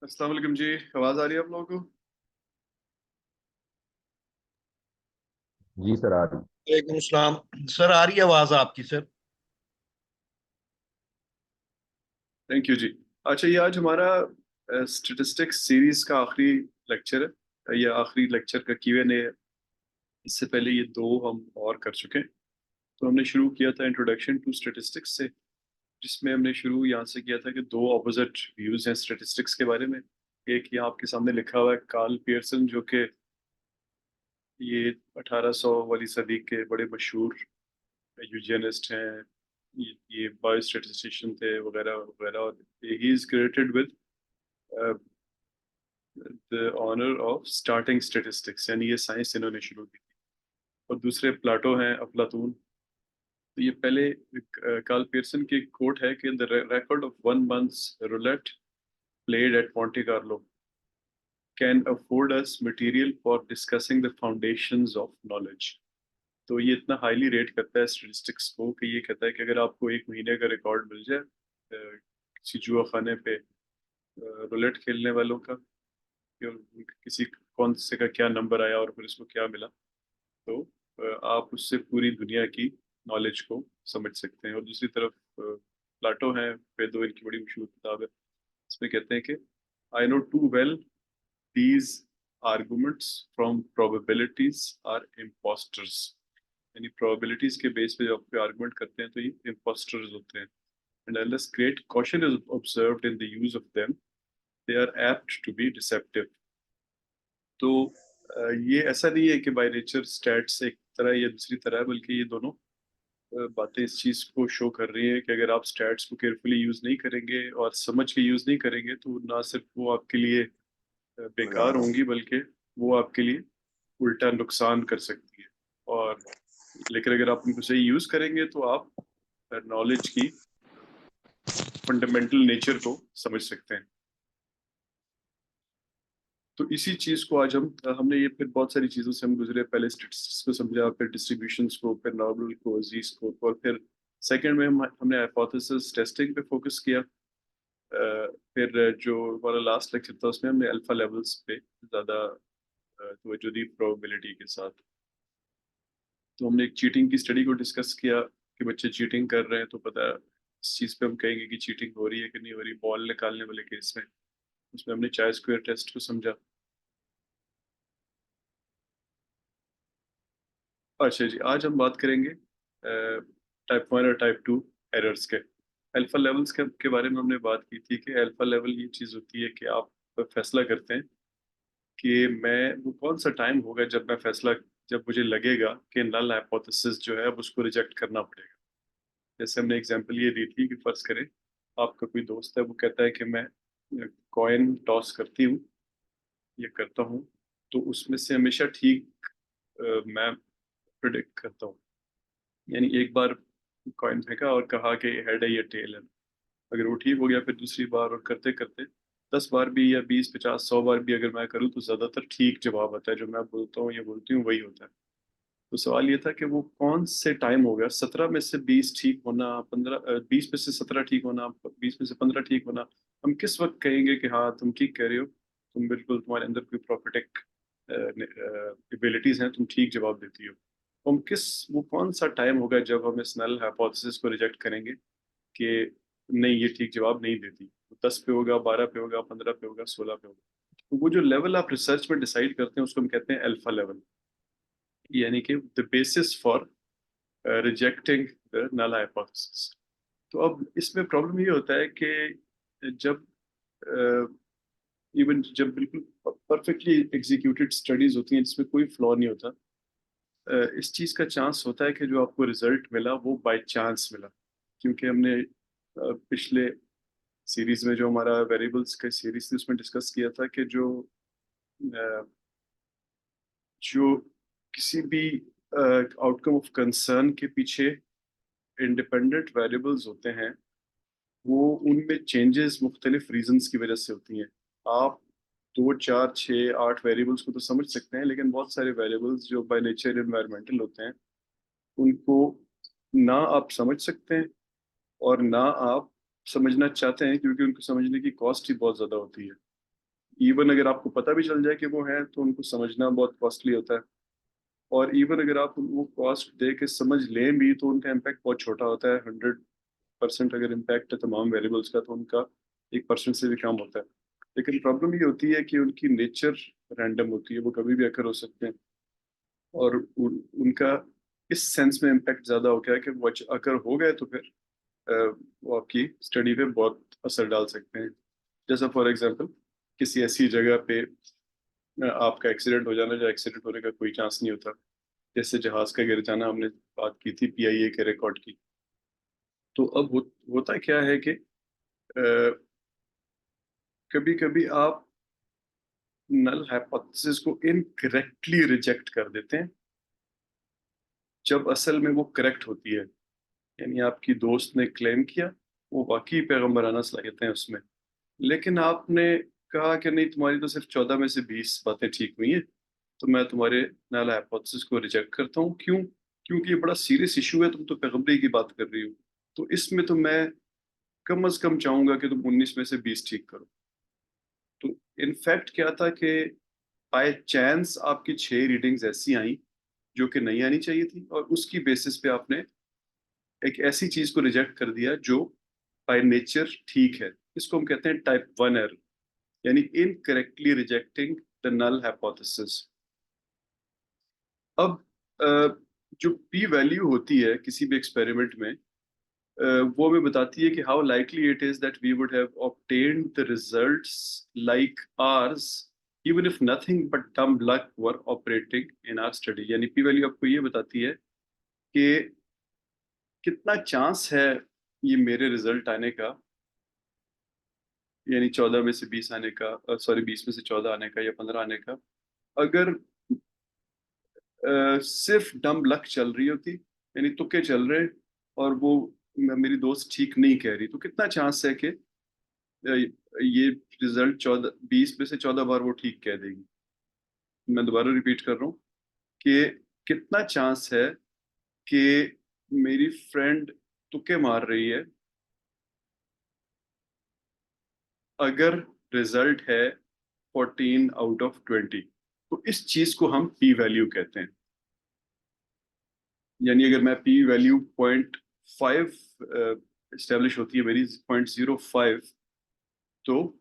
अस्सलाम वालेकुम जी। आवाज़ आ रही है आप लोगों को? जी सर आ रही। वालेकुम सलाम। सर आ रही है आवाज आपकी सर। थैंक यू जी। अच्छा, ये आज हमारा स्टैटिस्टिक्स सीरीज का आखिरी लेक्चर है। ये आखिरी लेक्चर का Q&A है। इससे पहले ये दो हम और कर चुके हैं। तो हमने शुरू किया था इंट्रोडक्शन टू स्टैटिस्टिक्स से, जिसमें हमने शुरू यहाँ से किया था कि दो ऑपोजिट व्यूज हैं स्टैटिस्टिक्स के बारे में। एक यहाँ आपके सामने लिखा हुआ है कार्ल पियर्सन, जो कि ये 1800 वाली सदी के बड़े मशहूर यूजेनिस्ट हैं। ये बायो स्टैटिस्टिशियन थे वगैरह वगैरह। और he is credited with the honour of starting statistics, यानी ये साइंस इन्होंने शुरू की थी। और दूसरे प्लाटो हैं, अफलातून। तो ये पहले कार्ल पियर्सन की कोट है कि the record of one months roulette played at Monte Carlo can afford us material for discussing the foundations of knowledge। तो ये इतना हाईली रेट करता है स्टेटिस्टिक्स को कि ये कहता है कि अगर आपको एक महीने का रिकॉर्ड मिल जाए किसी जुआ खाने पे रूलेट खेलने वालों का, कि किसी कौन से का क्या नंबर आया और फिर उसको क्या मिला, तो आप उससे पूरी दुनिया की नॉलेज को समझ सकते हैं। और दूसरी तरफ प्लाटो है, फेदो, इनकी बड़ी मशहूर किताब है। इसमें कहते हैं कि I know too well these arguments from probabilities are impostors. यानी प्रोबेबिलिटीज के बेस पे जब आप आर्गुमेंट करते हैं तो ये इम्पोस्टर्स होते हैं। And unless great caution is observed in the use of them, they are apt to be deceptive. तो ये ऐसा नहीं है कि बाय नेचर स्टैट्स एक तरह या दूसरी तरह है, बल्कि ये दोनों बातें इस चीज को शो कर रही है कि अगर आप स्टैट्स को केयरफुली यूज नहीं करेंगे और समझ के यूज नहीं करेंगे तो ना सिर्फ वो आपके लिए बेकार होंगी, बल्कि वो आपके लिए उल्टा नुकसान कर सकती है। और लेकिन अगर आप उनको सही यूज करेंगे तो आप नॉलेज की फंडामेंटल नेचर को समझ सकते हैं। तो इसी चीज को आज हमने ये फिर बहुत सारी चीजों से हम गुजरे। पहले स्टेटिस्टिक्स को समझा, फिर डिस्ट्रीब्यूशंस को, फिर नॉर्मल को, जी को, और फिर सेकंड में हमने हाइपोथेसिस टेस्टिंग पे फोकस किया। फिर जो हमारा लास्ट लेक्चर था उसमें हमने अल्फा लेवल्स पे ज्यादा तवज्जो दी प्रोबेबिलिटी के साथ। तो हमने एक चीटिंग की स्टडी को डिस्कस किया कि बच्चे चीटिंग कर रहे हैं, तो पता है इस चीज पे हम कहेंगे कि चीटिंग हो रही है कि नहीं हो रही, बॉल निकालने वाले केस में। उसमें हमने चाय स्क्वायर टेस्ट को समझा। अच्छा जी, आज हम बात करेंगे टाइप 1 और टाइप 2 एरर्स के। अल्फा लेवल्स के बारे में हमने बात की थी कि अल्फा लेवल ये चीज़ होती है कि आप फैसला करते हैं कि मैं वो कौन सा टाइम होगा जब मैं फैसला, जब मुझे लगेगा कि नल हाइपोथेसिस जो है अब उसको रिजेक्ट करना पड़ेगा। जैसे हमने एग्जांपल ये दी थी कि फर्ज करें आपका कोई दोस्त है, वो कहता है कि मैं कॉइन टॉस करती हूँ, ये करता हूँ, तो उसमें से हमेशा ठीक मैं प्रिडिक्ट करता हूँ। यानी एक बार कॉइन फेंका और कहा कि हेड है या टेल है, अगर वो ठीक हो गया फिर दूसरी बार, और करते करते 10 बार भी या 20 50 100 बार भी अगर मैं करूँ तो ज्यादातर ठीक जवाब आता है। जो मैं बोलता हूँ या बोलती हूँ वही होता है। तो सवाल ये था कि वो कौन से टाइम हो गया, 17 में से 20 ठीक होना, 15, 20 में से 17 ठीक होना, 20 में से 15 ठीक होना। हम किस वक्त कहेंगे कि हाँ तुम ठीक कह रहे हो, तुम बिल्कुल, तुम्हारे अंदर कोई प्रॉफिटिक एबिलिटीज हैं, तुम ठीक जवाब देती हो। तो हम किस, वो कौन सा टाइम होगा जब हम इस नल हाइपोथेसिस को रिजेक्ट करेंगे कि नहीं ये ठीक जवाब नहीं देती। तो 10 पे होगा, 12 पे होगा, 15 पे होगा, 16 पे होगा। तो वो जो लेवल आप रिसर्च में डिसाइड करते हैं उसको हम कहते हैं अल्फा लेवल, यानी कि the basis for rejecting the null hypothesis. तो अब इसमें प्रॉब्लम ये होता है कि जब इवन जब बिल्कुल परफेक्टली एग्जीक्यूटेड स्टडीज होती हैं जिसमें कोई फ्लॉ नहीं होता, इस चीज़ का चांस होता है कि जो आपको रिजल्ट मिला वो बाय चांस मिला। क्योंकि हमने पिछले सीरीज में जो हमारा वेरिएबल्स का सीरीज थी उसमें डिस्कस किया था कि अ, जो किसी भी आउटकम ऑफ कंसर्न के पीछे इंडिपेंडेंट वेरिएबल्स होते हैं, वो उनमें चेंजेस मुख्तलिफ रीजंस की वजह से होती हैं। आप 2 4 6 8 वेरिएबल्स को तो समझ सकते हैं, लेकिन बहुत सारे वेरिएबल्स जो बाय नेचर इन्वायरमेंटल होते हैं उनको ना आप समझ सकते हैं और ना आप समझना चाहते हैं, क्योंकि उनको समझने की कॉस्ट ही बहुत ज़्यादा होती है। इवन अगर आपको पता भी चल जाए कि वो है तो उनको समझना बहुत कॉस्टली होता है, और इवन अगर आप वो कॉस्ट दे के समझ लें भी तो उनका इम्पैक्ट बहुत छोटा होता है। 100% अगर इम्पैक्ट है तमाम वेरिएबल्स का तो उनका 1% से भी कम होता है। लेकिन प्रॉब्लम ये होती है कि उनकी नेचर रैंडम होती है, वो कभी भी अकर हो सकते हैं, और उनका इस सेंस में इम्पैक्ट ज़्यादा हो गया है कि वो अगर हो गए तो फिर वो आपकी स्टडी पे बहुत असर डाल सकते हैं। जैसा फॉर एग्जांपल किसी ऐसी जगह पे आपका एक्सीडेंट हो जाना, जो एक्सीडेंट होने का कोई चांस नहीं होता, जैसे जहाज का गिर जाना, हमने बात की थी पीआईए के रिकॉर्ड की। तो अब होता क्या है कि कभी कभी आप नल हाइपोथेसिस को इनकरेक्टली रिजेक्ट कर देते हैं जब असल में वो करेक्ट होती है। यानी आपकी दोस्त ने क्लेम किया वो वाकई पैगंबराना सलाहियतें हैं उसमें, लेकिन आपने कहा कि नहीं, तुम्हारी तो सिर्फ 14 में से 20 बातें ठीक हुई हैं, तो मैं तुम्हारे नल हाइपोथेसिस को रिजेक्ट करता हूँ। क्यों? क्योंकि ये बड़ा सीरियस इशू है, तुम तो पैगंबरी की बात कर रही हो, तो इसमें तो मैं कम अज कम चाहूंगा कि तुम 19 में से 20 ठीक करो। तो इनफैक्ट क्या था कि बाय चांस आपकी 6 रीडिंग्स ऐसी आई जो कि नहीं आनी चाहिए थी, और उसकी बेसिस पे आपने एक ऐसी चीज को रिजेक्ट कर दिया जो बाय नेचर ठीक है। इसको हम कहते हैं टाइप 1 एरर, यानी incorrectly rejecting the null hypothesis. अब जो पी वैल्यू होती है किसी भी एक्सपेरिमेंट में, वो हमें बताती है कि how likely it is that we would have obtained the results like ours even if nothing but dumb luck were operating in our study. यानी पी वैल्यू आपको ये बताती है कि कितना चांस है ये मेरे रिजल्ट आने का, यानी 14 में से 20 आने का, सॉरी 20 में से 14 आने का या 15 आने का, अगर सिर्फ डम लक चल रही होती, यानी तुक्के चल रहे, और वो मेरी दोस्त ठीक नहीं कह रही, तो कितना चांस है कि ये रिजल्ट 20 में से 14 बार वो ठीक कह देगी। मैं दोबारा रिपीट कर रहा हूँ कि कितना चांस है कि मेरी फ्रेंड तुक्के मार रही है अगर रिजल्ट है 14 आउट ऑफ 20। तो इस चीज को हम पी वैल्यू कहते हैं। यानी अगर मैं पी वैल्यू 0.5 इस्टेब्लिश होती है मेरी 0.05, तो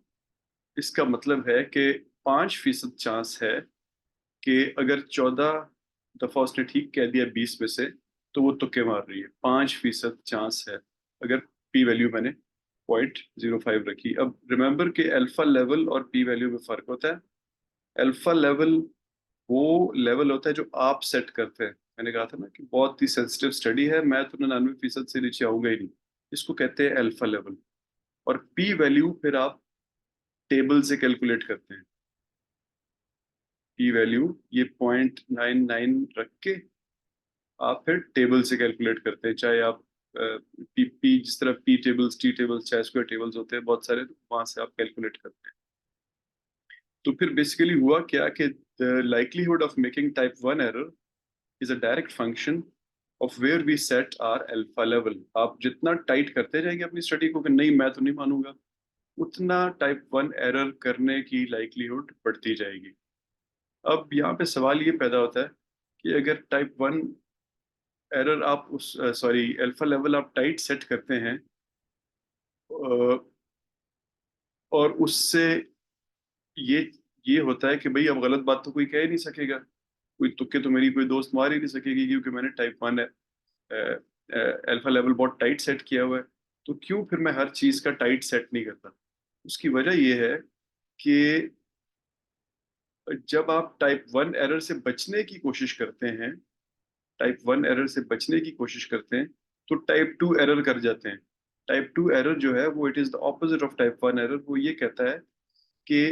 इसका मतलब है कि 5% चांस है कि अगर 14 दफा उसने ठीक कह दिया 20 में से, तो वो तुक्के मार रही है। 5% चांस है अगर पी वैल्यू मैंने 0.05 रखी। अब रिमेंबर कि अल्फा लेवल और पी वैल्यू में फर्क होता है। अल्फा लेवल वो लेवल होता है जो आप सेट करते हैं। मैंने कहा था ना कि बहुत ही सेंसिटिव स्टडी है, मैं तो 99% से नीचे आऊंगा ही नहीं। इसको कहते हैं अल्फा लेवल। और पी वैल्यू फिर आप टेबल से कैलकुलेट करते हैं। पी वैल्यू ये 0.99 रख के आप फिर टेबल से कैलकुलेट करते हैं, चाहे आप पी जिस तरह पी टेबल्स, टी टेबल्स, चाहे स्क्वायर टेबल्स होते हैं बहुत सारे, तो वहां से आप कैलकुलेट करते हैं। तो फिर बेसिकली हुआ क्या कि the likelihood of making type 1 error is a direct function of where we set our alpha level. आप जितना टाइट करते जाएंगे अपनी स्टडी को कि नहीं मैं तो नहीं मानूंगा, उतना टाइप 1 एरर करने की लाइकलीहुड बढ़ती जाएगी। अब यहाँ पे सवाल ये पैदा होता है कि अगर टाइप 1 एरर आप उस सॉरी अल्फा लेवल आप टाइट सेट करते हैं, और उससे ये ये होता है कि भाई अब गलत बात तो कोई कह ही नहीं सकेगा, कोई तुक्के तो मेरी कोई दोस्त मार ही नहीं सकेगी, क्योंकि मैंने टाइप 1 अल्फा लेवल बहुत टाइट सेट किया हुआ है। तो क्यों फिर मैं हर चीज का टाइट सेट नहीं करता? उसकी वजह यह है कि जब आप टाइप 1 एरर से बचने की कोशिश करते हैं, टाइप 1 एरर से बचने की कोशिश करते हैं, तो टाइप 2 एरर कर जाते हैं। टाइप 2 एरर जो है वो it is the opposite of type 1 error. वो ये कहता है कि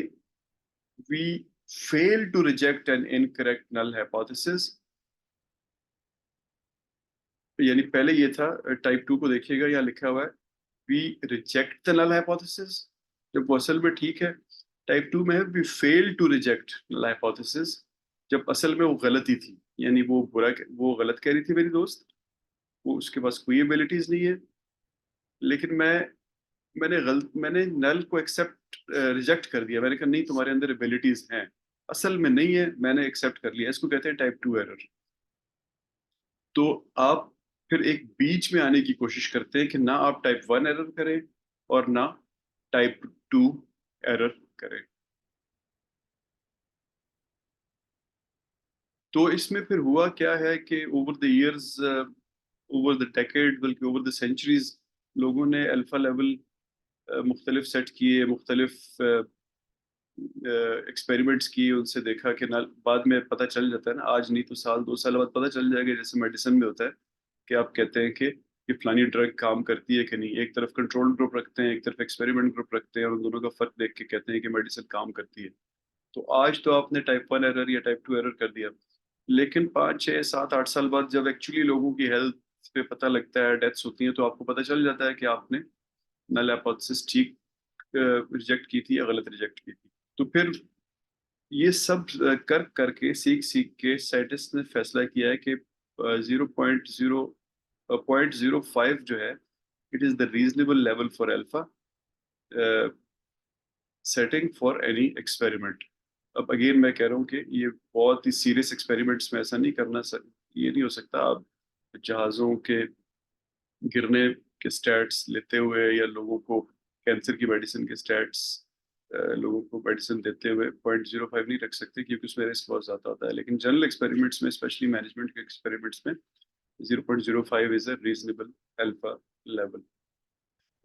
we fail to reject an incorrect null hypothesis. यानी पहले ये था, टाइप 2 को देखिएगा, यहाँ लिखा हुआ है we reject the null hypothesis, जब वो असल में ठीक है। टाइप 2 में है we fail to reject null hypothesis, जब असल में वो गलती थी, यानी वो गलत कह रही थी मेरी दोस्त, वो उसके पास कोई एबिलिटीज नहीं है। लेकिन मैंने नल को एक्सेप्ट रिजेक्ट कर दिया, मैंने कहा नहीं तुम्हारे अंदर एबिलिटीज हैं, असल में नहीं है, मैंने एक्सेप्ट कर लिया, इसको कहते हैं टाइप 2 एरर। तो आप फिर एक बीच में आने की कोशिश करते हैं कि ना आप टाइप 1 एरर करें और ना टाइप 2 एरर करें। तो इसमें फिर हुआ क्या है कि over the years, over the decade, बल्कि ओवर द सेंचुरीज, लोगों ने अल्फा लेवल मुख्तलिफ सेट किए, मुख्तलिफ एक्सपेरिमेंट्स किए, उनसे देखा कि ना बाद में पता चल जाता है ना, आज नहीं तो साल 2 साल बाद पता चल जाएगा, जैसे मेडिसिन में होता है कि आप कहते हैं कि ये फलानी ड्रग काम करती है कि नहीं, एक तरफ कंट्रोल ग्रुप रखते हैं, एक तरफ एक्सपेरिमेंट ग्रुप रखते हैं, और उन दोनों का फर्क देख के कहते हैं कि मेडिसिन काम करती है। तो आज तो आपने टाइप 1 एरर या टाइप 2 एरर कर दिया, लेकिन 5 6 7 8 साल बाद जब एक्चुअली लोगों की हेल्थ पे पता लगता है, डेथ्स होती हैं, तो आपको पता चल जाता है कि आपने नल हाइपोथेसिस ठीक रिजेक्ट की थी या गलत रिजेक्ट की थी। तो फिर ये सब कर करके सीख सीख के साइंटिस्ट ने फैसला किया है कि 0.05 जो है, it is the reasonable level for alpha setting for any experiment. अब अगेन मैं कह रहा हूँ कि ये बहुत ही सीरियस एक्सपेरिमेंट्स में ऐसा नहीं करना सर, ये नहीं हो सकता। आप जहाज़ों के गिरने के स्टैट्स लेते हुए या लोगों को कैंसर की मेडिसिन के स्टैट्स, लोगों को मेडिसिन देते हुए 0.05 नहीं रख सकते, क्योंकि उसमें रिस्क बहुत ज़्यादा होता है। लेकिन जनरल एक्सपेरिमेंट्स में, स्पेशली मैनेजमेंट के एक्सपेरिमेंट्स में, 0.05 is a reasonable alpha level.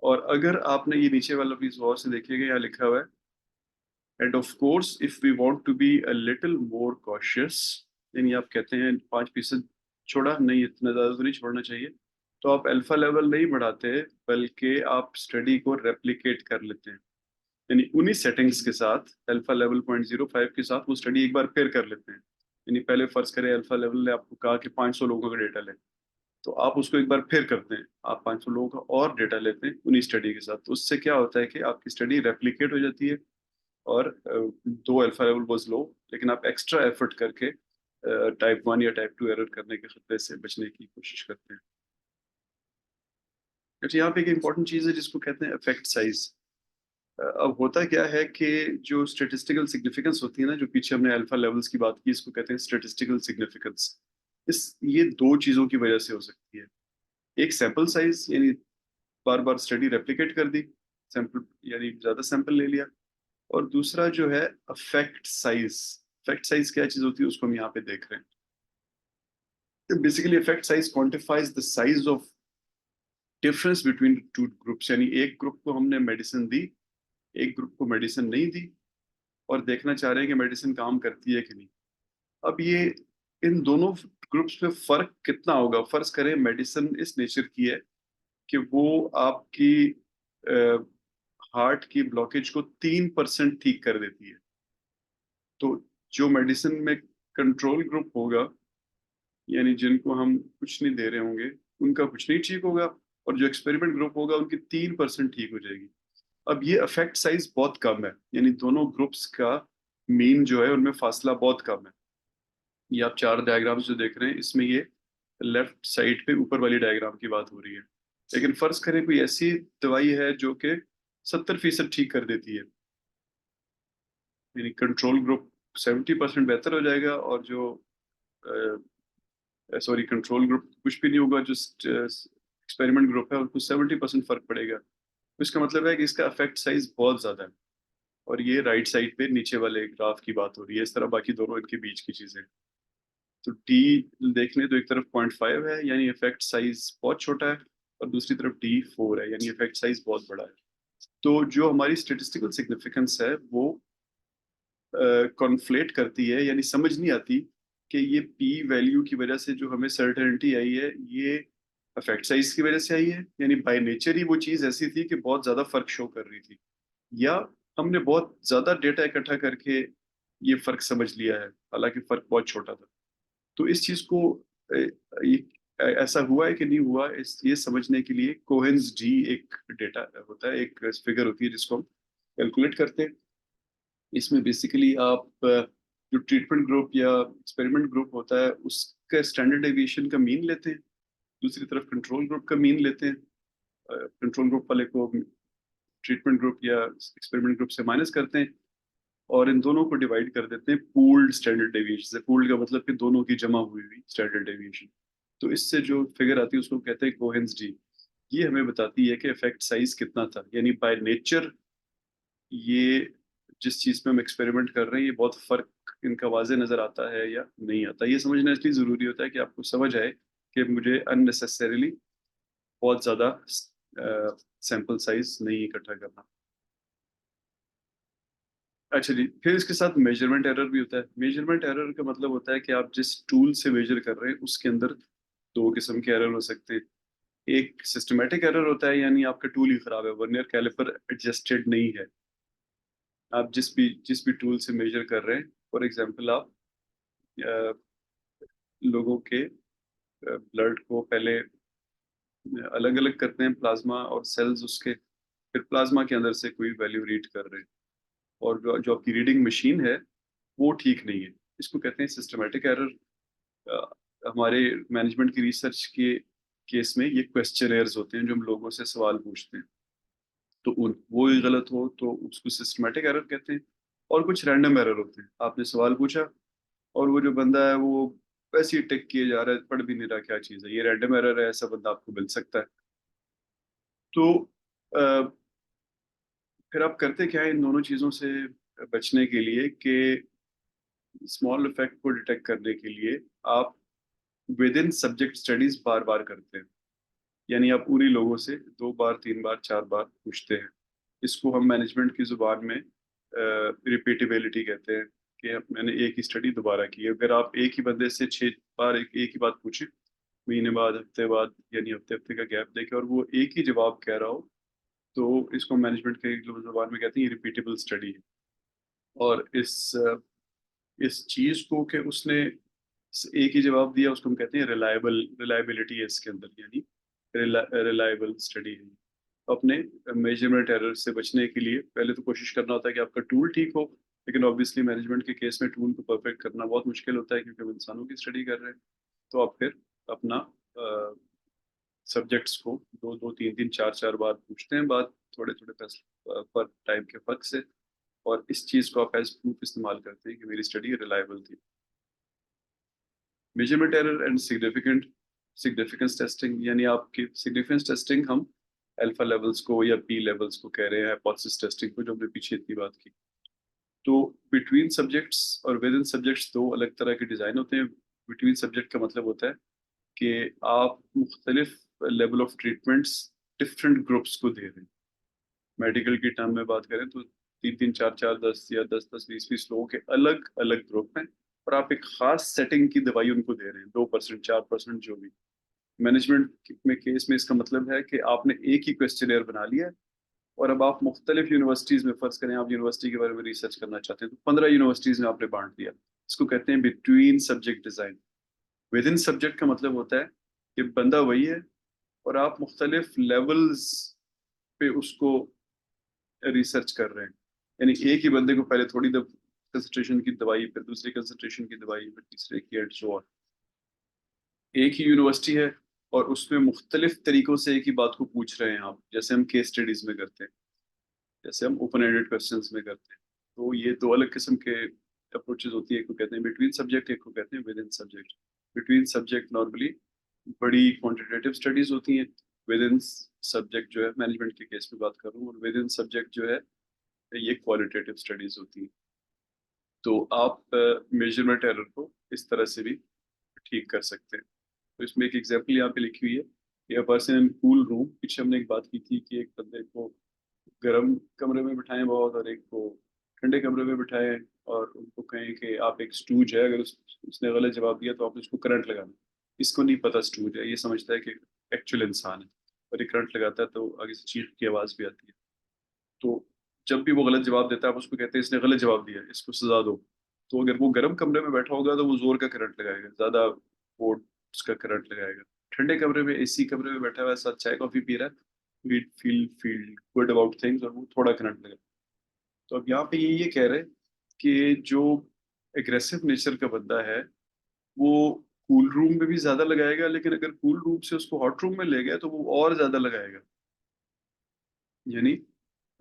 और अगर आपने ये नीचे वाला भी गौर से देखिएगा, यहाँ लिखा हुआ है, and of course if we want to be a little more cautious, यानी आप कहते हैं 5% छोड़ा नहीं, इतना ज़्यादा तो नहीं छोड़ना चाहिए, तो आप अल्फा लेवल नहीं बढ़ाते, बल्कि आप स्टडी को रेप्लिकेट कर लेते हैं, यानी उन्हीं सेटिंग्स के साथ अल्फा लेवल 0.05 के साथ वो स्टडी एक बार फिर कर लेते हैं। यानी पहले फर्ज करें अल्फा लेवल ने आपको कहा कि 500 लोगों का डेटा लें, तो आप उसको एक बार फिर करते हैं, आप 500 लोगों का और डेटा लेते हैं उन्हीं स्टडी के साथ। तो उससे क्या होता है कि आपकी स्टडी रेप्लिकेट हो जाती है, और दो अल्फा लेवल वाज लो, लेकिन आप एक्स्ट्रा एफर्ट करके टाइप 1 या टाइप 2 एरर करने के खतरे से बचने की कोशिश करते हैं। अच्छा, यहाँ पे एक इंपॉर्टेंट चीज़ है जिसको कहते हैं इफेक्ट साइज। अब होता क्या है कि जो स्टेटिस्टिकल सिग्निफिकेंस होती है ना, जो पीछे हमने अल्फा लेवल्स की बात की, इसको कहते हैं स्टेटिस्टिकल सिग्निफिकेंस। इस ये दो चीज़ों की वजह से हो सकती है। एक सैंपल साइज, यानी बार बार स्टडी रेप्लिकेट कर दी, सैंपल यानी ज़्यादा सैंपल ले लिया, और दूसरा जो है अफेक्ट साइज। इफेक्ट साइज क्या चीज़ होती है उसको हम यहाँ पे देख रहे हैं। Basically effect size quantifies the size of difference between two groups, यानी एक ग्रुप को हमने मेडिसिन दी, एक ग्रुप को मेडिसिन नहीं दी, और देखना चाह रहे हैं कि मेडिसिन काम करती है कि नहीं। अब ये इन दोनों ग्रुप्स में फर्क कितना होगा? फर्ज करें मेडिसिन इस नेचर की है कि वो आपकी हार्ट की ब्लॉकेज को 3% ठीक कर देती है, तो जो मेडिसिन में कंट्रोल ग्रुप होगा, यानी जिनको हम कुछ नहीं दे रहे होंगे, उनका कुछ नहीं ठीक होगा, और जो एक्सपेरिमेंट ग्रुप होगा उनकी 3% ठीक हो जाएगी। अब ये इफेक्ट साइज बहुत कम है, यानी दोनों ग्रुप्स का मीन जो है उनमें फासला बहुत कम है। ये आप 4 डायग्राम्स जो देख रहे हैं, इसमें ये लेफ्ट साइड पे ऊपर वाली डायग्राम की बात हो रही है। लेकिन फर्ज करें कोई ऐसी दवाई है जो कि 70% ठीक कर देती है, यानी कंट्रोल ग्रुप 70% बेहतर हो जाएगा, और जो सॉरी कंट्रोल ग्रुप कुछ भी नहीं होगा, जो एक्सपेरिमेंट ग्रुप है उसको 70% फर्क पड़ेगा। तो इसका मतलब है कि इसका इफेक्ट साइज बहुत ज्यादा है। और ये राइट साइड पे नीचे वाले ग्राफ की बात हो रही है, इस तरह बाकी दोनों इनके बीच की चीजें। तो डी देख लें तो एक तरफ 0.5 है, यानी इफेक्ट साइज बहुत छोटा है, और दूसरी तरफ D4 है, यानी इफेक्ट साइज बहुत बड़ा है। तो जो हमारी स्टेटिस्टिकल सिग्निफिकेंस है वो कॉन्फ्लेट करती है, यानी समझ नहीं आती कि ये पी वैल्यू की वजह से जो हमें सर्टेनिटी आई है, ये इफेक्ट साइज की वजह से आई है, यानी बाय नेचर ही वो चीज ऐसी थी कि बहुत ज्यादा फर्क शो कर रही थी, या हमने बहुत ज्यादा डेटा इकट्ठा करके ये फर्क समझ लिया है, हालांकि फर्क बहुत छोटा था। तो इस चीज को ऐसा हुआ है कि नहीं हुआ, इस ये समझने के लिए कोहेन्स डी एक डेटा होता है, एक फिगर होती है जिसको हम कैलकुलेट करते हैं। इसमें बेसिकली आप जो ट्रीटमेंट ग्रुप या एक्सपेरिमेंट ग्रुप होता है उसका स्टैंडर्ड डेविएशन का मीन लेते हैं, दूसरी तरफ कंट्रोल ग्रुप का मीन लेते हैं। कंट्रोल ग्रुप वाले को ट्रीटमेंट ग्रुप या एक्सपेरिमेंट ग्रुप से माइनस करते हैं और इन दोनों को डिवाइड कर देते हैं पूल्ड स्टैंडर्ड डेविएशन से। पूल्ड का मतलब कि दोनों की जमा हुई हुई स्टैंडर्ड डेविएशन। तो इससे जो फिगर आती है उसको कहते हैं कोहेंस डी। ये हमें बताती है कि इफेक्ट साइज कितना था, यानी बाय नेचर ये जिस चीज में हम एक्सपेरिमेंट कर रहे हैं ये बहुत फर्क इनका वाजे नजर आता है या नहीं आता। ये समझना इसलिए जरूरी होता है कि आपको समझ आए कि मुझे अननेसेसरीली बहुत ज्यादा सैंपल साइज नहीं इकट्ठा करना। अच्छा जी, फिर इसके साथ मेजरमेंट एरर भी होता है। मेजरमेंट एरर का मतलब होता है कि आप जिस टूल से मेजर कर रहे हैं उसके अंदर दो किस्म के एरर हो सकते हैं। एक सिस्टमेटिक एरर होता है, यानी आपका टूल ही खराब है, वर्नियर कैलिपर एडजस्टेड नहीं है। आप जिस भी टूल से मेजर कर रहे हैं, फॉर एग्जांपल आप लोगों के ब्लड को पहले अलग अलग करते हैं, प्लाज्मा और सेल्स उसके, फिर प्लाज्मा के अंदर से कोई वैल्यू रीड कर रहे हैं और जो आपकी रीडिंग मशीन है वो ठीक नहीं है। इसको कहते हैं सिस्टमेटिक एरर। हमारे मैनेजमेंट की रिसर्च के केस में ये क्वेश्चनेयर्स होते हैं जो हम लोगों से सवाल पूछते हैं, तो उन वो ही गलत हो तो उसको सिस्टमेटिक एरर कहते हैं। और कुछ रैंडम एरर होते हैं, आपने सवाल पूछा और वो जो बंदा है वो वैसे ही टिक किए जा रहा है, पढ़ भी नहीं रहा क्या चीज़ है, ये रैंडम एरर है, ऐसा बंदा आपको मिल सकता है। तो अ, फिर आप करते क्या है इन दोनों चीज़ों से बचने के लिए कि स्मॉल इफेक्ट को डिटेक्ट करने के लिए आप विद इन सब्जेक्ट स्टडीज बार बार करते हैं, यानी आप उन्हीं लोगों से 2 बार 3 बार 4 बार पूछते हैं। इसको हम मैनेजमेंट की जुबान में रिपीटेबिलिटी कहते हैं कि मैंने एक ही स्टडी दोबारा की है। अगर आप एक ही बंदे से 6 बार एक ही बात पूछे, महीने बाद हफ्ते बाद यानी हफ्ते हफ्ते का गैप देके, और वो एक ही जवाब कह रहा हो, तो इसको मैनेजमेंट के जुबान में कहते हैं रिपीटेबल स्टडी है। और इस चीज को कि उसने एक ही जवाब दिया उसको हम कहते हैं रिलायबिलिटी है इसके अंदर, यानी रिलायबल स्टडी है। तो अपने मेजरमेंट एरर से बचने के लिए पहले तो कोशिश करना होता है कि आपका टूल ठीक हो, लेकिन ऑब्वियसली मैनेजमेंट के केस में टूल को परफेक्ट करना बहुत मुश्किल होता है क्योंकि हम इंसानों की स्टडी कर रहे हैं। तो आप फिर अपना सब्जेक्ट्स को 2 2 3 3 4 4 बार पूछते हैं, बात थोड़े थोड़े पर टाइम के फर्क से, और इस चीज को आप एज प्रूफ इस्तेमाल करते हैं कि मेरी स्टडी रिलायबल थी। Measurement error and significance testing, यानी आपकी सिग्निफिकेंस टेस्टिंग हम अल्फा लेवल्स को या पी लेवल्स को कह रहे हैं, हाइपोथेसिस टेस्टिंग को जो हमने पीछे इतनी बात की। तो बिटवीन सब्जेक्ट्स और विद इन सब्जेक्ट्स दो अलग तरह के डिजाइन होते हैं। बिटवीन सब्जेक्ट का मतलब होता है कि आप मुख्तलिफ level of treatments different groups को दे रहे हैं। मेडिकल की टर्म में बात करें तो 3 3 4 4 10 या 10 10 20 20 लोगों के अलग अलग ग्रुप हैं, और आप एक खास सेटिंग की दवाई उनको दे रहे हैं, 2% 4% जो भी। मैनेजमेंट में केस में इसका मतलब है कि आपने एक ही क्वेश्चनेयर बना लिया है, और अब आप मुख्तलिफ यूनिवर्सिटीज में, फर्ज करें आप यूनिवर्सिटी के बारे में रिसर्च करना चाहते हैं तो 15 यूनिवर्सिटीज में आपने बांट दिया। इसको कहते हैं between subject design. With in subject का मतलब होता है कि बंदा वही है और आप मुख्तलिफ लेवल्स पे उसको रिसर्च कर रहे हैं, यानी एक ही बंदे को पहले थोड़ी कंसंट्रेशन की दवाई, फिर दूसरी कंसंट्रेशन की दवाई, फिर तीसरे की, एंड सो ऑन। एक ही यूनिवर्सिटी है और उसमें मुख्तलिफ तरीकों से एक ही बात को पूछ रहे हैं आप, जैसे हम केस स्टडीज में करते हैं, जैसे हम ओपन एंडेड क्वेश्चंस में करते हैं। तो ये दो अलग किस्म के अप्रोचेज होती है, एक को कहते हैं बिटवीन सब्जेक्ट, एक को कहते हैं with in subject. Between subject normally बड़ी क्वांटिटेटिव स्टडीज होती हैं, विद इन सब्जेक्ट जो है, मैनेजमेंट के केस में बात कर रहा हूँ, और विद इन सब्जेक्ट जो है ये क्वालिटेटिव स्टडीज होती हैं। तो आप मेजरमेंट एरर को इस तरह से भी ठीक कर सकते हैं। तो इसमें एक एग्जांपल यहाँ पे लिखी हुई है कि a person in cool room. पीछे हमने एक बात की थी कि एक बंदे को गर्म कमरे में बिठाएं बहुत, और एक को ठंडे कमरे में बिठाएं, और उनको कहें कि आप एक स्टूज है, अगर उसने गलत जवाब दिया तो आप उसको करंट लगाना। इसको नहीं पता स्टूज है, ये समझता है कि एक्चुअल इंसान है, और ये करंट लगाता है तो आगे से चीख की आवाज़ भी आती है। तो जब भी वो गलत जवाब देता है आप उसको कहते हैं इसने गलत जवाब दिया, इसको सजा दो। तो अगर वो गर्म कमरे में बैठा होगा तो वो जोर का करंट लगाएगा, ज्यादा वोल्ट्स का करंट लगाएगा। ठंडे कमरे में, एसी कमरे में बैठा हुआ है, साथ चाय कॉफी पी रहा है, we feel good about things, और वो थोड़ा करंट लगाएगा। तो अब यहाँ पे ये कह रहे हैं कि जो एग्रेसिव नेचर का बंदा है वो कूल रूम में भी ज्यादा लगाएगा, लेकिन अगर कूल रूम से उसको हॉट रूम में ले गया तो वो और ज्यादा लगाएगा। यानी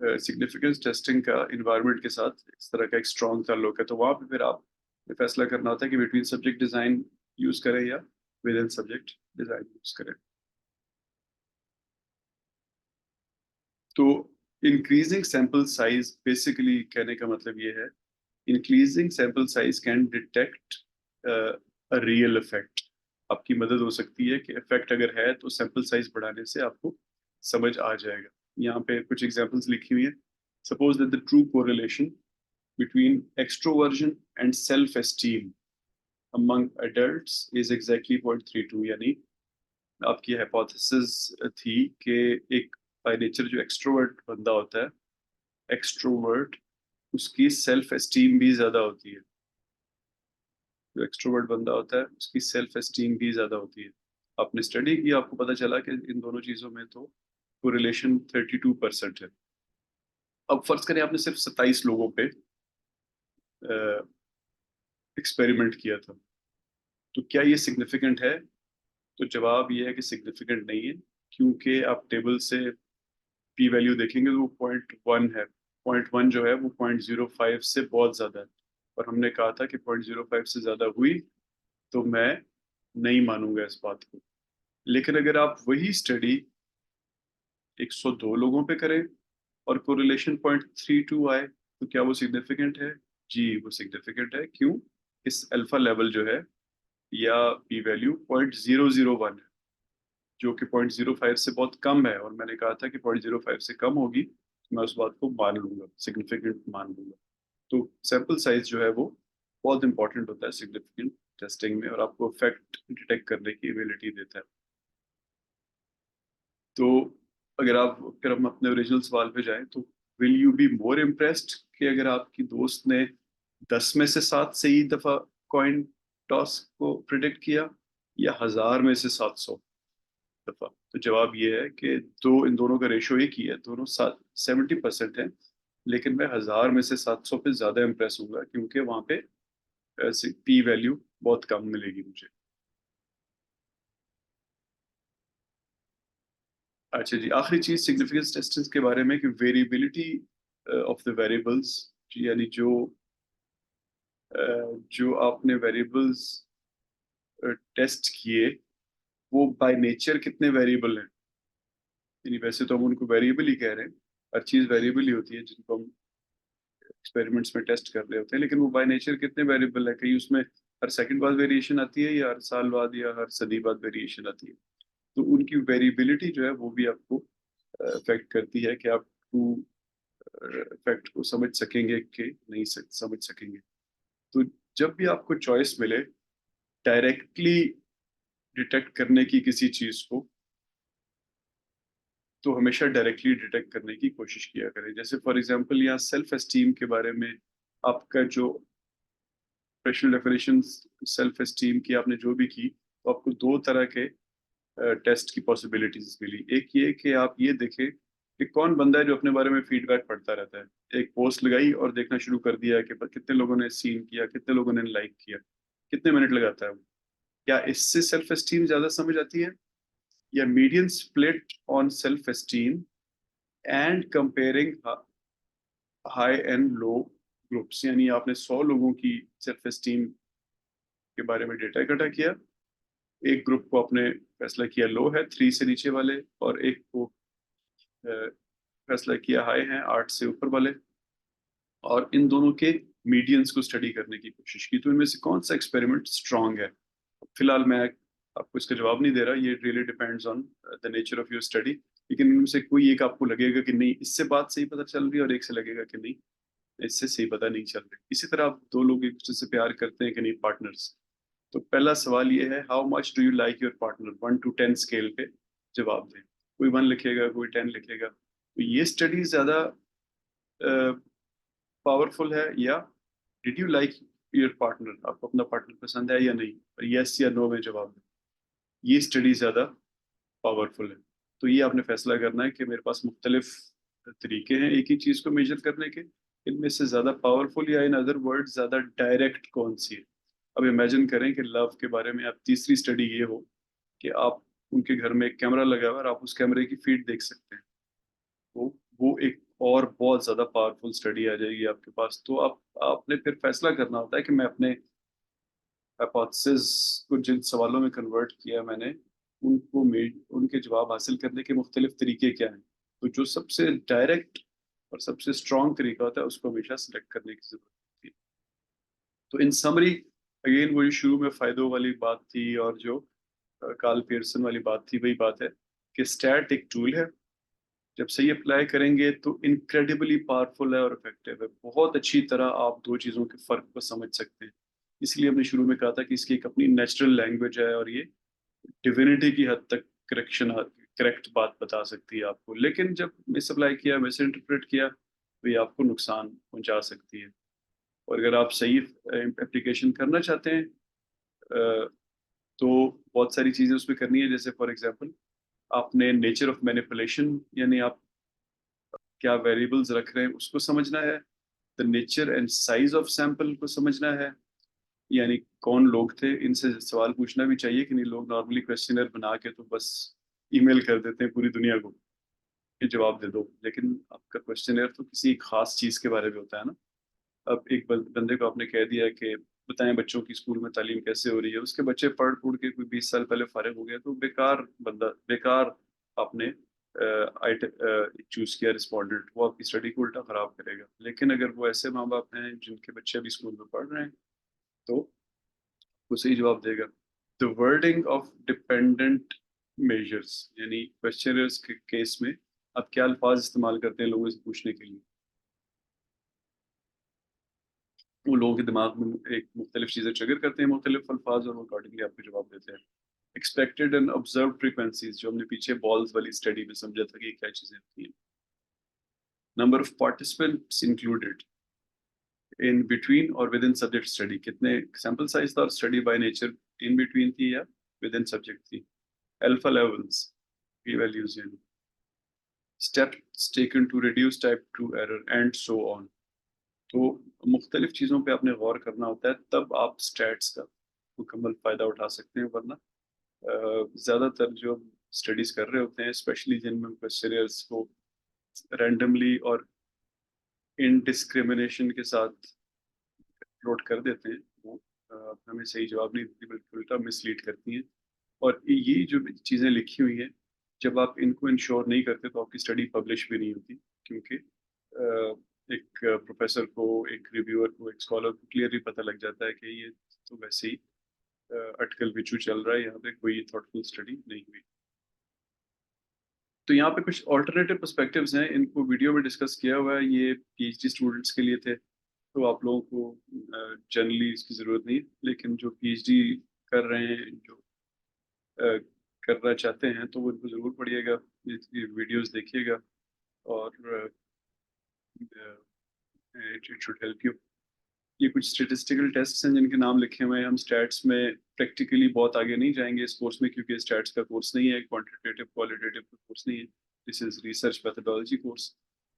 सिग्निफिकेंस टेस्टिंग का इन्वायरमेंट के साथ इस तरह का एक स्ट्रॉन्ग ताल्लुक है, तो वहाँ पे फिर आप ये फैसला करना होता है कि बिटवीन सब्जेक्ट डिज़ाइन यूज़ करें या within subject design use करें। तो इंक्रीजिंग सैंपल साइज बेसिकली कहने का मतलब ये है, increasing sample size can detect a real effect. आपकी मदद हो सकती है कि इफेक्ट अगर है तो सैंपल साइज बढ़ाने से आपको समझ आ जाएगा। यहाँ पे कुछ एग्जांपल्स लिखी हुई है। Suppose that the true correlation between extroversion and self esteem among adults is exactly 0.32, यानी आपकी हाइपोथेसिस थी कि एक बाय नेचर जो एक्सट्रोवर्ट बंदा होता है, एक्सट्रोवर्ट, उसकी सेल्फ एस्टीम भी ज्यादा होती है। जो एक्सट्रोवर्ट बंदा होता है उसकी सेल्फ एस्टीम भी ज्यादा होती है। आपने स्टडी की, आपको पता चला कि इन दोनों चीजों में तो कोरिलेशन 32% है। अब फर्ज करें आपने सिर्फ 27 लोगों पे एक्सपेरिमेंट किया था, तो क्या ये सिग्निफिकेंट है? तो जवाब ये है कि सिग्निफिकेंट नहीं है, क्योंकि आप टेबल से पी वैल्यू देखेंगे तो वो 0.1 है। 0.1 जो है वो 0.05 से बहुत ज्यादा है, और हमने कहा था कि 0.05 से ज्यादा हुई तो मैं नहीं मानूंगा इस बात को। लेकिन अगर आप वही स्टडी 102 लोगों पे करें और कोरिलेशन 0.32 आए, तो क्या वो सिग्निफिकेंट है? जी, वो सिग्निफिकेंट है। क्यों? इस अल्फा लेवल जो है या पी वैल्यू 0.001 है, जो कि 0.05 से बहुत कम है, और मैंने कहा था कि 0.05 से कम होगी तो मैं उस बात को मान लूंगा, सिग्निफिकेंट मान लूंगा। तो सैंपल साइज जो है वो बहुत इंपॉर्टेंट होता है सिग्निफिकेंट टेस्टिंग में, और आपको इफेक्ट डिटेक्ट करने की एबिलिटी देता है। तो अगर आप, फिर हम अपने ओरिजिनल सवाल पे जाएं, तो will you be more impressed कि अगर आपकी दोस्त ने 10 में से 7 सही दफा कॉइन टॉस को प्रिडिक्ट किया, या 1000 में से 700 दफा? तो जवाब ये है कि इन दोनों का रेशो एक ही है, दोनों 70% है, लेकिन मैं 1000 में से 700 पे ज्यादा इम्प्रेस होऊंगा, क्योंकि वहां पे पी वैल्यू बहुत कम मिलेगी मुझे। अच्छा जी, आखिरी चीज सिग्निफिकेंस टेस्टिंग के बारे में कि वेरिएबिलिटी ऑफ द वेरिएबल्स, यानी जो आपने वेरिएबल्स टेस्ट किए वो बाय नेचर कितने वेरिएबल हैं। यानी वैसे तो हम उनको वेरिएबल ही कह रहे हैं, हर चीज वेरिएबल ही होती है जिनको हम एक्सपेरिमेंट्स में टेस्ट कर रहे होते हैं, लेकिन वो बाय नेचर कितने वेरिएबल है? कहीं उसमें हर सेकंड बाद वेरिएशन आती है, या हर साल बाद, या हर सदी बाद वेरिएशन आती है। तो उनकी वेरिएबिलिटी जो है वो भी आपको अफेक्ट करती है कि आप ट्रू इफेक्ट को समझ सकेंगे कि नहीं समझ सकेंगे। तो जब भी आपको चॉइस मिले डायरेक्टली डिटेक्ट करने की किसी चीज को, तो हमेशा डायरेक्टली डिटेक्ट करने की कोशिश किया करें। जैसे फॉर एग्जांपल यहाँ सेल्फ एस्टीम के बारे में आपका जो प्रोफेशनल डेफिनेशन सेल्फ एस्टीम की आपने जो भी की, तो आपको दो तरह के टेस्ट की पॉसिबिलिटीज मिली। एक ये कि आप ये देखें कि कौन बंदा है जो अपने बारे में फीडबैक पढ़ता रहता है। एक पोस्ट लगाई और देखना शुरू कर दिया कि कितने लोगों ने सीन किया, कितने लोगों ने लाइक किया, कितने मिनट लगाता है वो। क्या इससे सेल्फ एस्टीम ज्यादा समझ आती है? या median split on self esteem and comparing high and low groups, यानी आपने 100 लोगों की सेल्फ एस्टीम के बारे में डेटा इकट्ठा किया, एक ग्रुप को आपने फैसला किया लो है 3 से नीचे वाले, और एक को फैसला किया हाई है 8 से ऊपर वाले, और इन दोनों के मीडियंस को स्टडी करने की कोशिश की। तो इनमें से कौन सा एक्सपेरिमेंट स्ट्रांग है? फिलहाल मैं आपको इसका जवाब नहीं दे रहा, ये really depends on the nature of your study, लेकिन इनमें से कोई एक आपको लगेगा कि नहीं इससे बात सही पता चल रही है, और एक से लगेगा कि नहीं इससे सही पता नहीं चल रही। इसी तरह आप दो लोग एक दूसरे से प्यार करते हैं कि नहीं, पार्टनर्स, तो पहला सवाल ये है how much do you like your partner, 1 to 10 scale पे जवाब दें। कोई 1 लिखेगा, कोई 10 लिखेगा। तो ये स्टडी ज्यादा पावरफुल है, या did you like your partner, आपको अपना पार्टनर पसंद है या नहीं, और यस या नो में जवाब दें। ये स्टडी ज्यादा पावरफुल है। तो ये आपने फैसला करना है कि मेरे पास मुख्तलिफ तरीके हैं एक ही चीज को मेजर करने के, इनमें से ज्यादा पावरफुल या इन अदर वर्ड ज्यादा डायरेक्ट कौन सी है। अब इमेजिन करें कि लव के बारे में आप तीसरी स्टडी ये हो कि आप उनके घर में एक कैमरा लगा हुआ है और आप उस कैमरे की फीड देख सकते हैं, तो वो एक और बहुत ज़्यादा पावरफुल स्टडी आ जाएगी आपके पास। तो आपने फिर फैसला करना होता है कि मैं अपने हाइपोथेसिस को जिन सवालों में कन्वर्ट किया मैंने, उनके जवाब हासिल करने के मुख्तलिफ तरीके क्या हैं। तो जो सबसे डायरेक्ट और सबसे स्ट्रॉन्ग तरीका होता है उसको हमेशा सिलेक्ट करने की जरूरत होती है। तो इन समरी, अगेन वो जो शुरू में फायदों वाली बात थी और जो कार्ल पियर्सन वाली बात थी, वही बात है कि स्टैट एक टूल है, जब सही अप्लाई करेंगे तो इनक्रेडिबली पावरफुल है और इफेक्टिव है। बहुत अच्छी तरह आप दो चीज़ों के फ़र्क को समझ सकते हैं। इसलिए हमने शुरू में कहा था कि इसकी एक अपनी नेचुरल लैंग्वेज है और ये डिविनिटी की हद तक करेक्ट बात बता सकती है आपको। लेकिन जब मिस अप्लाई किया, मिस इंटरप्रेट किया, तो ये आपको नुकसान पहुंचा सकती है। और अगर आप सही एप्लीकेशन करना चाहते हैं तो बहुत सारी चीज़ें उसमें करनी है। जैसे फॉर एग्जांपल, आपने नेचर ऑफ मैनिपुलेशन, यानी आप क्या वेरिएबल्स रख रहे हैं उसको समझना है। The nature and size of sample को समझना है, यानी कौन लोग थे, इनसे सवाल पूछना भी चाहिए कि नहीं। लोग नॉर्मली क्वेश्चनर बना के तो बस ईमेल कर देते हैं पूरी दुनिया को कि जवाब दे दो, लेकिन आपका क्वेश्चनर तो किसी खास चीज़ के बारे में होता है ना। अब एक बंदे को आपने कह दिया कि बताएं बच्चों की स्कूल में तालीम कैसे हो रही है, उसके बच्चे पढ़ पढ़ के कोई 20 साल पहले फारिग हो गया, तो बेकार बंदा, बेकार आपने चूज किया रिस्पॉन्डेंट, वो आपकी स्टडी को उल्टा खराब करेगा। लेकिन अगर वो ऐसे माँ बाप हैं जिनके बच्चे अभी स्कूल में पढ़ रहे हैं, तो वो सही जवाब देगा। The wording of dependent measures, यानी क्वेश्चनर्स के केस में आप क्या अल्फाज इस्तेमाल करते हैं लोगों से पूछने के लिए। वो लोगों के दिमाग में एक मुख्तलिफ चीज़ें ट्रिगर करते हैं, मुख्तलिफ अल्फाज, और वो अकॉर्डिंगली आपको जवाब देते हैं। एक्सपेक्टेड एंड ऑब्जर्व फ्रीक्वेंसीज, जो हमने पीछे बॉल्स वाली स्टडी में समझा था कि क्या चीज़ें होती हैं। Number of participants included in between और विद इन सब्जेक्ट स्टडी, कितने सैम्पल साइज था और study by nature in between थी या विद इन सब्जेक्ट थी। अल्फा लेवल्स, पी वैल्यूज, यानी steps taken to reduce type 2 error and so on. तो मुख्तलिफ चीज़ों पे आपने गौर करना होता है, तब आप स्टैट्स का मुकम्मल फ़ायदा उठा सकते हैं। वरना ज़्यादातर जो स्टडीज़ कर रहे होते हैं, स्पेशली जिनमें क्वेश्चनर्स को रैंडमली और इनडिस्क्रिमिनेशन के साथ अपलोड कर देते हैं, वो हमें सही जवाब नहीं देती बल्कि उल्टा मिसलीड करती हैं। और ये जो चीज़ें लिखी हुई हैं, जब आप इनको इंश्योर नहीं करते तो आपकी स्टडी पब्लिश भी नहीं होती, क्योंकि एक प्रोफेसर को, एक रिव्यूअर को, एक स्कॉलर को क्लियरली पता लग जाता है कि ये तो वैसे ही अटकल बिचू चल रहा है, यहाँ पे कोई थॉटफुल स्टडी नहीं हुई। तो यहाँ पे कुछ ऑल्टरनेटिव पर्सपेक्टिव्स हैं, इनको वीडियो में डिस्कस किया हुआ है। ये पीएचडी स्टूडेंट्स के लिए थे, तो आप लोगों को जनरली इसकी ज़रूरत नहीं है। लेकिन जो पीएचडी कर रहे हैं, जो अ, करना चाहते हैं, तो वो इनको ज़रूर पढ़िएगा, ये वीडियोस देखिएगा, और इट शुड हेल्प यू। ये कुछ स्टेटिस्टिकल टेस्ट हैं जिनके नाम लिखे हुए हैं। हम स्टैट्स में प्रैक्टिकली बहुत आगे नहीं जाएंगे इस कोर्स में, क्योंकि स्टैट्स का कोर्स नहीं है, क्वांटिटेटिव क्वालिटेटिव का कोर्स नहीं है। This is research methodology course.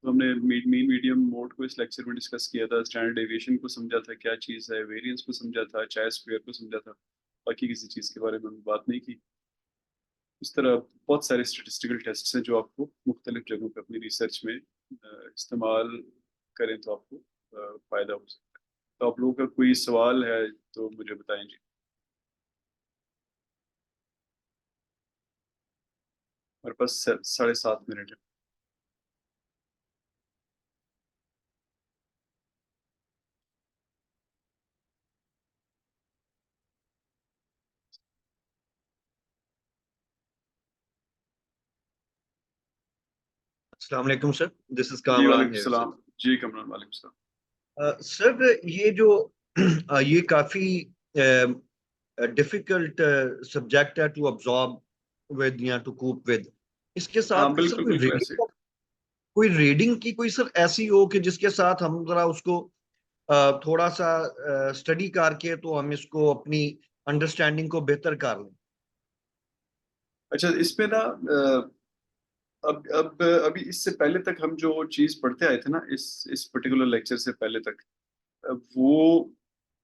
तो हमने मीन मीडियम मोड को इस लेक्चर में डिस्कस किया था, स्टैंडर्ड डेविएशन को समझा था क्या चीज़ है, वेरिएंस को समझा था, चाय स्क्वायर को समझा था। बाकी किसी चीज़ के बारे में हमने बात नहीं की। इस तरह बहुत सारे स्टेटिस्टिकल टेस्ट हैं जो आपको मुख्तलिफ जगहों पर अपनी रिसर्च में इस्तेमाल करें तो आपको फ़ायदा हो सकता है। तो आप लोगों का कोई सवाल है तो मुझे बताएं जी। हमारे पास 7:30 मिनट है। अस्सलाम वालेकुम सर, दिस इज जी कामरान वालेकुम हियर सर। सलाम। जी कमरान, वालेकुम सलाम। सर ये जो ये काफी डिफिकल्ट सब्जेक्ट है टू अब्सॉर्ब विद या टू कूप विद। इसके हाँ साथ सर बिल्कुल बिल्कुल ऐसे। कोई रीडिंग की कोई सर ऐसी हो कि जिसके साथ हम जरा उसको थोड़ा सा स्टडी करके तो हम इसको अपनी अंडरस्टैंडिंग को बेहतर कर लें। अच्छा, इसमें ना अब अभी इससे पहले तक हम जो चीज़ पढ़ते आए थे ना, इस पर्टिकुलर लेक्चर से पहले तक, वो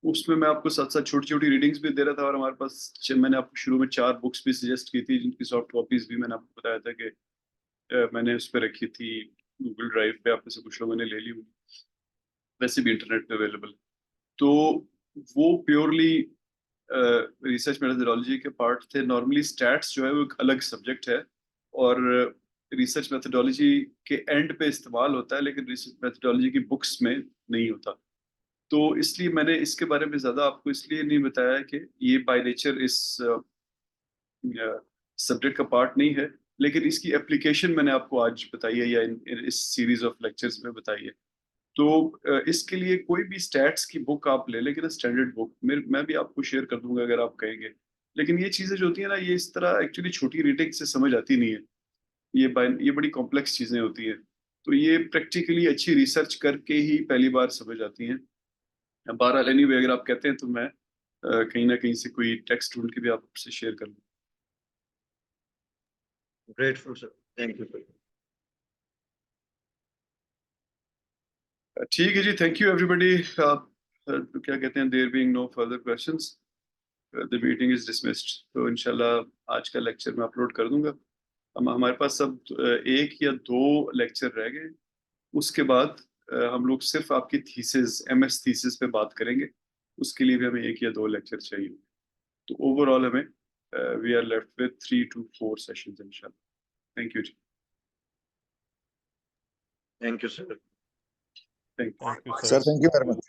उसमें मैं आपको साथ साथ छोटी छोटी रीडिंग्स भी दे रहा था। और हमारे पास मैंने आपको शुरू में 4 बुक्स भी सजेस्ट की थी, जिनकी सॉफ्ट कॉपीज भी मैंने आपको बताया था कि मैंने उस पर रखी थी। गूगल ड्राइव पे आप में से कुछ लोगों ने ले ली होगी, वैसे भी इंटरनेट पे अवेलेबल। तो वो प्योरली रिसर्च मेथोडोलॉजी के पार्ट थे। नॉर्मली स्टैट्स जो है वो एक अलग सब्जेक्ट है और रिसर्च मेथोडोलॉजी के एंड पे इस्तेमाल होता है, लेकिन रिसर्च मेथोडोलॉजी की बुक्स में नहीं होता। तो इसलिए मैंने इसके बारे में ज्यादा आपको इसलिए नहीं बताया कि ये बाय नेचर इस सब्जेक्ट का पार्ट नहीं है, लेकिन इसकी एप्लीकेशन मैंने आपको आज बताई है या इस सीरीज ऑफ लेक्चर्स में बताई है। तो इसके लिए कोई भी स्टैट्स की बुक आप ले लेकिन स्टैंडर्ड बुक मैं भी आपको शेयर कर दूंगा अगर आप कहेंगे। लेकिन ये चीजें जो होती है ना, ये इस तरह एक्चुअली छोटी रीडिंग से समझ आती नहीं है, ये बड़ी कॉम्प्लेक्स चीजें होती हैं। तो ये प्रैक्टिकली अच्छी रिसर्च करके ही पहली बार समझ आती हैं। बहरहाल एनीवे, अगर आप कहते हैं तो मैं कहीं ना कहीं से कोई टेक्स्ट ढूंढ के भी आपसे शेयर कर लूँ। Grateful sir, thank you sir. ठीक है जी, थैंक यू एवरीबडी। क्या कहते हैं, there being no further questions, the meeting is dismissed. तो इंशाल्लाह आज का लेक्चर मैं अपलोड कर दूंगा। हमारे पास सब एक या दो लेक्चर रह गए, उसके बाद हम लोग सिर्फ आपकी थीसिस, एमएस थीसिस पे बात करेंगे। उसके लिए भी हमें एक या दो लेक्चर चाहिए। तो ओवरऑल हमें we are left with 3 to 4 sessions इंशाल्लाह। Thank you ji. Thank you sir. Thank you Thank you, Sir, sir. thank you very much.